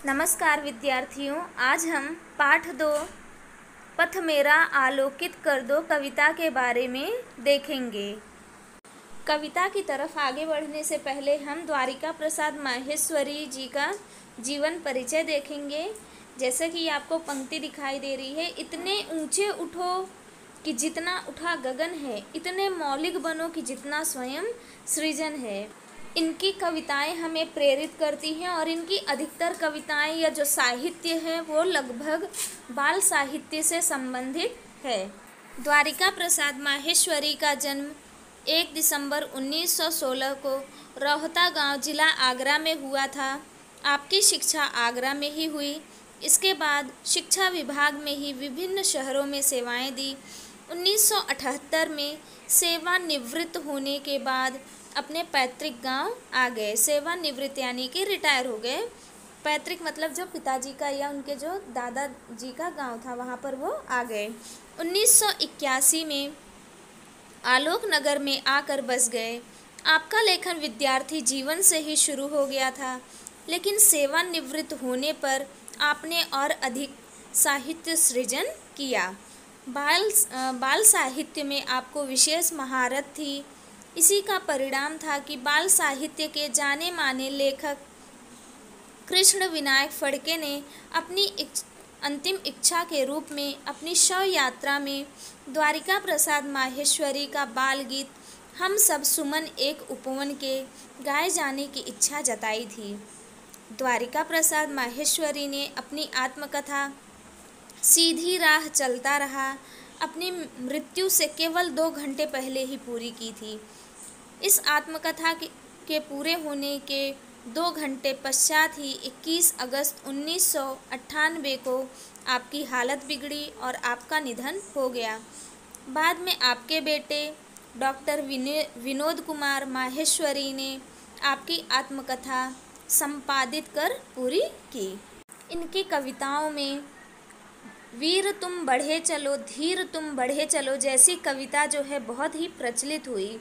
नमस्कार विद्यार्थियों, आज हम पाठ 2 पथ मेरा आलोकित कर दो कविता के बारे में देखेंगे। कविता की तरफ आगे बढ़ने से पहले हम द्वारिका प्रसाद माहेश्वरी जी का जीवन परिचय देखेंगे। जैसे कि आपको पंक्ति दिखाई दे रही है, इतने ऊंचे उठो कि जितना उठा गगन है, इतने मौलिक बनो कि जितना स्वयं सृजन है। इनकी कविताएं हमें प्रेरित करती हैं और इनकी अधिकतर कविताएं या जो साहित्य है वो लगभग बाल साहित्य से संबंधित है। द्वारिका प्रसाद माहेश्वरी का जन्म 1 दिसंबर 1916 को रोहता गांव जिला आगरा में हुआ था। आपकी शिक्षा आगरा में ही हुई। इसके बाद शिक्षा विभाग में ही विभिन्न शहरों में सेवाएं दी। 1978 में सेवानिवृत्त होने के बाद अपने पैतृक गांव आ गए। सेवानिवृत्त यानी कि रिटायर हो गए। पैतृक मतलब जो पिताजी का या उनके जो दादाजी का गांव था वहाँ पर वो आ गए। 1981 में आलोक नगर में आकर बस गए। आपका लेखन विद्यार्थी जीवन से ही शुरू हो गया था, लेकिन सेवानिवृत्त होने पर आपने और अधिक साहित्य सृजन किया। बाल साहित्य में आपको विशेष महारत थी। इसी का परिणाम था कि बाल साहित्य के जाने माने लेखक कृष्ण विनायक फड़के ने अपनी अंतिम इच्छा के रूप में अपनी शव यात्रा में द्वारिका प्रसाद माहेश्वरी का बाल गीत हम सब सुमन एक उपवन के गाए जाने की इच्छा जताई थी। द्वारिका प्रसाद माहेश्वरी ने अपनी आत्मकथा सीधी राह चलता रहा अपनी मृत्यु से केवल 2 घंटे पहले ही पूरी की थी। इस आत्मकथा के पूरे होने के 2 घंटे पश्चात ही 21 अगस्त 1998 को आपकी हालत बिगड़ी और आपका निधन हो गया। बाद में आपके बेटे डॉक्टर विनोद कुमार माहेश्वरी ने आपकी आत्मकथा संपादित कर पूरी की। इनकी कविताओं में वीर तुम बढ़े चलो, धीर तुम बढ़े चलो जैसी कविता जो है बहुत ही प्रचलित हुई।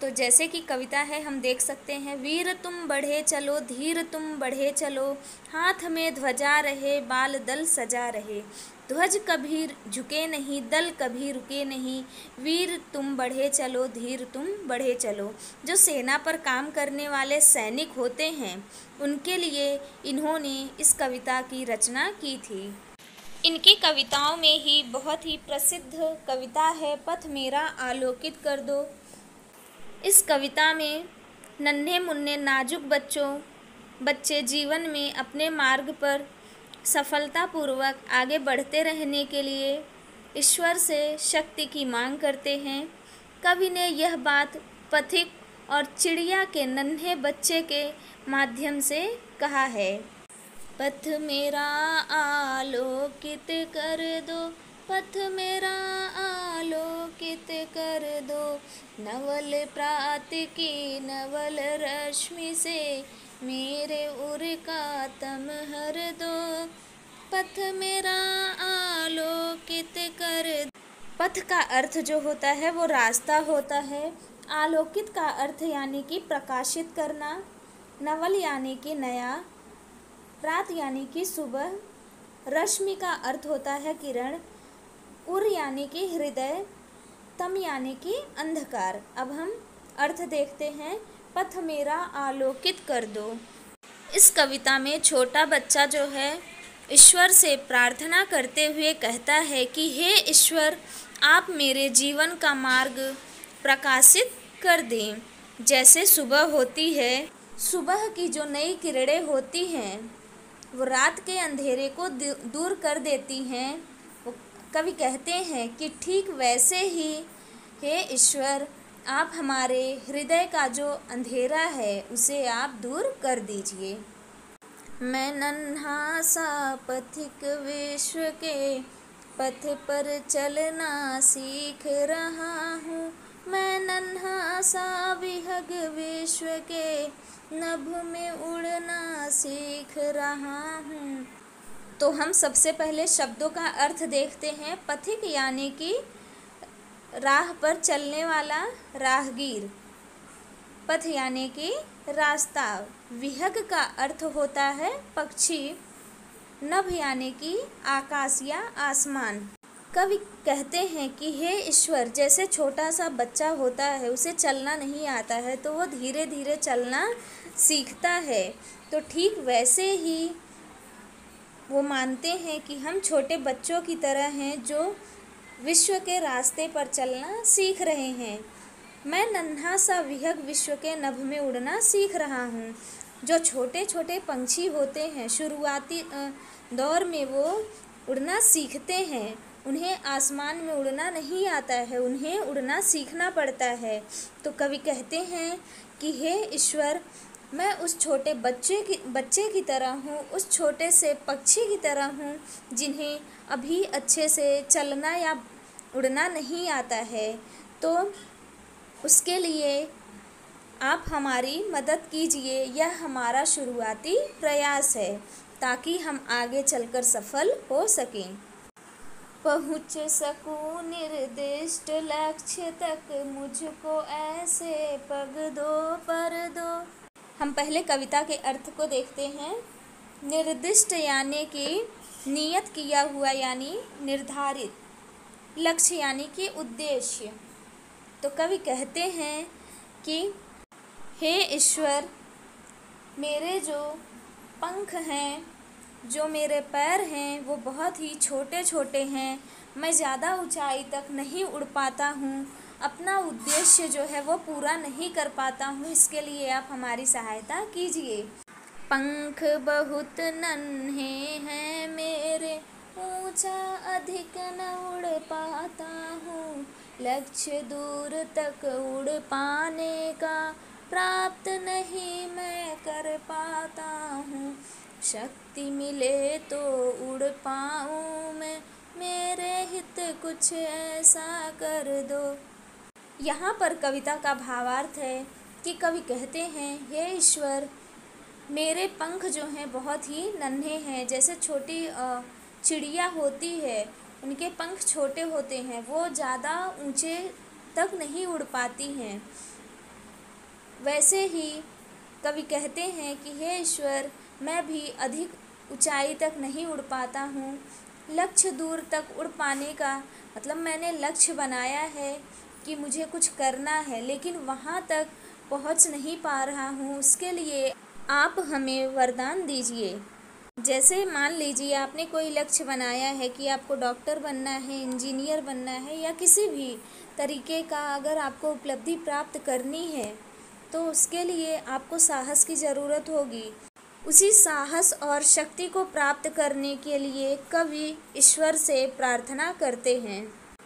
तो जैसे कि कविता है हम देख सकते हैं, वीर तुम बढ़े चलो, धीर तुम बढ़े चलो, हाथ में ध्वजा रहे, बाल दल सजा रहे, ध्वज कभी झुके नहीं, दल कभी रुके नहीं, वीर तुम बढ़े चलो, धीर तुम बढ़े चलो। जो सेना पर काम करने वाले सैनिक होते हैं उनके लिए इन्होंने इस कविता की रचना की थी। इनकी कविताओं में ही बहुत ही प्रसिद्ध कविता है पथ मेरा आलोकित कर दो। इस कविता में नन्हे मुन्ने नाजुक बच्चे जीवन में अपने मार्ग पर सफलतापूर्वक आगे बढ़ते रहने के लिए ईश्वर से शक्ति की मांग करते हैं। कवि ने यह बात पथिक और चिड़िया के नन्हे बच्चे के माध्यम से कहा है। पथ मेरा आलोकित कर दो, पथ मेरा आलोकित कर दो, नवल प्रात की नवल रश्मि से मेरे उर का तम हर दो, पथ मेरा आलोकित कर दो। पथ का अर्थ जो होता है वो रास्ता होता है। आलोकित का अर्थ यानी कि प्रकाशित करना, नवल यानी कि नया, रात यानी कि सुबह, रश्मि का अर्थ होता है किरण, उर यानी कि हृदय, तम यानी कि अंधकार। अब हम अर्थ देखते हैं। पथ मेरा आलोकित कर दो। इस कविता में छोटा बच्चा जो है ईश्वर से प्रार्थना करते हुए कहता है कि हे ईश्वर, आप मेरे जीवन का मार्ग प्रकाशित कर दें। जैसे सुबह होती है, सुबह की जो नई किरणें होती हैं वो रात के अंधेरे को दूर कर देती हैं। वो कवि कहते हैं कि ठीक वैसे ही हे ईश्वर, आप हमारे हृदय का जो अंधेरा है उसे आप दूर कर दीजिए। मैं नन्हा सा पथिक विश्व के पथ पर चलना सीख रहा हूँ, मैं नन्हा सा विहग विश्व के नभ में उड़ना सीख रहा हूँ। तो हम सबसे पहले शब्दों का अर्थ देखते हैं। पथिक यानी कि राह पर चलने वाला राहगीर, पथ यानी कि रास्ता। विहग का अर्थ होता है पक्षी। नभ यानी कि आकाश या आसमान। कवि कहते हैं कि हे ईश्वर, जैसे छोटा सा बच्चा होता है, उसे चलना नहीं आता है तो वो धीरे धीरे चलना सीखता है, तो ठीक वैसे ही वो मानते हैं कि हम छोटे बच्चों की तरह हैं जो विश्व के रास्ते पर चलना सीख रहे हैं। मैं नन्हा सा विहग विश्व के नभ में उड़ना सीख रहा हूँ। जो छोटे छोटे पंछी होते हैं, शुरुआती दौर में वो उड़ना सीखते हैं। उन्हें आसमान में उड़ना नहीं आता है, उन्हें उड़ना सीखना पड़ता है। तो कवि कहते हैं कि हे ईश्वर, मैं उस छोटे बच्चे की तरह हूँ, उस छोटे से पक्षी की तरह हूँ जिन्हें अभी अच्छे से चलना या उड़ना नहीं आता है। तो उसके लिए आप हमारी मदद कीजिए। यह हमारा शुरुआती प्रयास है ताकि हम आगे चलकर सफल हो सकें। पहुँच सकूं निर्दिष्ट लक्ष्य तक, मुझको ऐसे पग दो पर दो। हम पहले कविता के अर्थ को देखते हैं। निर्दिष्ट यानी कि नियत किया हुआ यानी निर्धारित, लक्ष्य यानी कि उद्देश्य। तो कवि कहते हैं कि हे ईश्वर, मेरे जो पंख हैं, जो मेरे पैर हैं, वो बहुत ही छोटे छोटे हैं। मैं ज़्यादा ऊंचाई तक नहीं उड़ पाता हूँ, अपना उद्देश्य जो है वो पूरा नहीं कर पाता हूँ। इसके लिए आप हमारी सहायता कीजिए। पंख बहुत नन्हे हैं मेरे, ऊंचा अधिक न उड़ पाता हूँ। लक्ष्य दूर तक उड़ पाने का प्राप्त नहीं मैं कर पाता हूँ। शक्ति मिले तो उड़ पाऊँ मैं, मेरे हित कुछ ऐसा कर दो। यहाँ पर कविता का भावार्थ है कि कवि कहते हैं, हे ईश्वर, मेरे पंख जो हैं बहुत ही नन्हे हैं। जैसे छोटी चिड़िया होती है, उनके पंख छोटे होते हैं, वो ज़्यादा ऊंचे तक नहीं उड़ पाती हैं। वैसे ही कवि कहते हैं कि हे ईश्वर, मैं भी अधिक ऊंचाई तक नहीं उड़ पाता हूँ। लक्ष्य दूर तक उड़ पाने का मतलब मैंने लक्ष्य बनाया है कि मुझे कुछ करना है, लेकिन वहाँ तक पहुँच नहीं पा रहा हूँ। उसके लिए आप हमें वरदान दीजिए। जैसे मान लीजिए आपने कोई लक्ष्य बनाया है कि आपको डॉक्टर बनना है, इंजीनियर बनना है, या किसी भी तरीके का अगर आपको उपलब्धि प्राप्त करनी है तो उसके लिए आपको साहस की ज़रूरत होगी। उसी साहस और शक्ति को प्राप्त करने के लिए कवि ईश्वर से प्रार्थना करते हैं।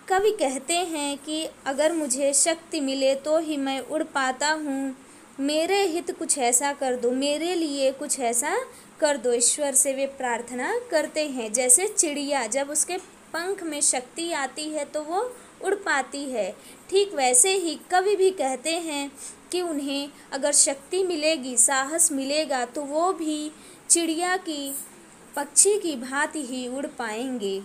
कवि कहते हैं कि अगर मुझे शक्ति मिले तो ही मैं उड़ पाता हूँ, मेरे हित कुछ ऐसा कर दो, मेरे लिए कुछ ऐसा कर दो। ईश्वर से वे प्रार्थना करते हैं। जैसे चिड़िया जब उसके पंख में शक्ति आती है तो वो उड़ पाती है, ठीक वैसे ही कवि भी कहते हैं कि उन्हें अगर शक्ति मिलेगी, साहस मिलेगा, तो वो भी चिड़िया की, पक्षी की भांति ही उड़ पाएंगे।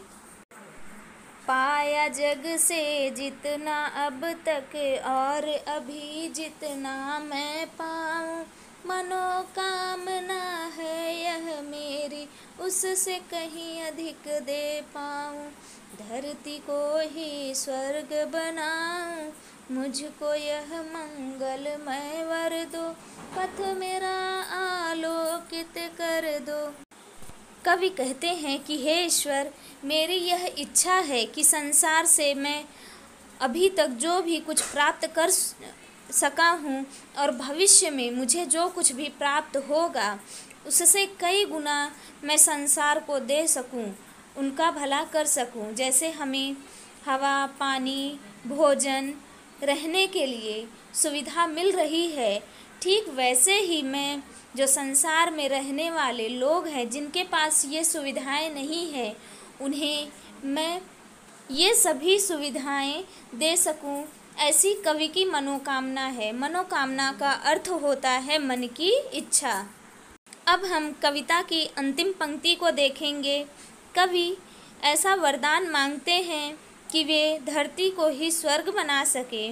पाया जग से जितना अब तक, और अभी जितना मैं पाऊँ, मनोकामना है यह मेरी, उससे कहीं अधिक दे पाऊँ। धरती को ही स्वर्ग बनाऊँ, मुझको यह मंगलमय वर दो, पथ मेरा आलोकित कर दो। कवि कहते हैं कि हे ईश्वर, मेरी यह इच्छा है कि संसार से मैं अभी तक जो भी कुछ प्राप्त कर सका हूँ और भविष्य में मुझे जो कुछ भी प्राप्त होगा उससे कई गुना मैं संसार को दे सकूँ, उनका भला कर सकूँ। जैसे हमें हवा, पानी, भोजन, रहने के लिए सुविधा मिल रही है, ठीक वैसे ही मैं जो संसार में रहने वाले लोग हैं जिनके पास ये सुविधाएं नहीं हैं, उन्हें मैं ये सभी सुविधाएं दे सकूं, ऐसी कवि की मनोकामना है। मनोकामना का अर्थ होता है मन की इच्छा। अब हम कविता की अंतिम पंक्ति को देखेंगे। कवि ऐसा वरदान मांगते हैं कि वे धरती को ही स्वर्ग बना सके।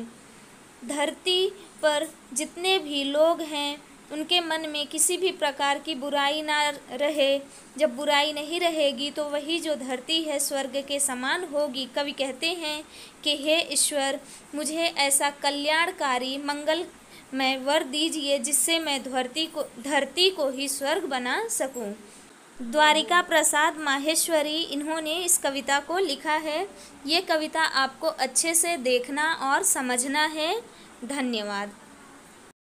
धरती पर जितने भी लोग हैं उनके मन में किसी भी प्रकार की बुराई ना रहे। जब बुराई नहीं रहेगी तो वही जो धरती है स्वर्ग के समान होगी। कवि कहते हैं कि हे ईश्वर, मुझे ऐसा कल्याणकारी मंगलमय वर दीजिए जिससे मैं धरती को ही स्वर्ग बना सकूं। द्वारिका प्रसाद माहेश्वरी इन्होंने इस कविता को लिखा है। ये कविता आपको अच्छे से देखना और समझना है। धन्यवाद।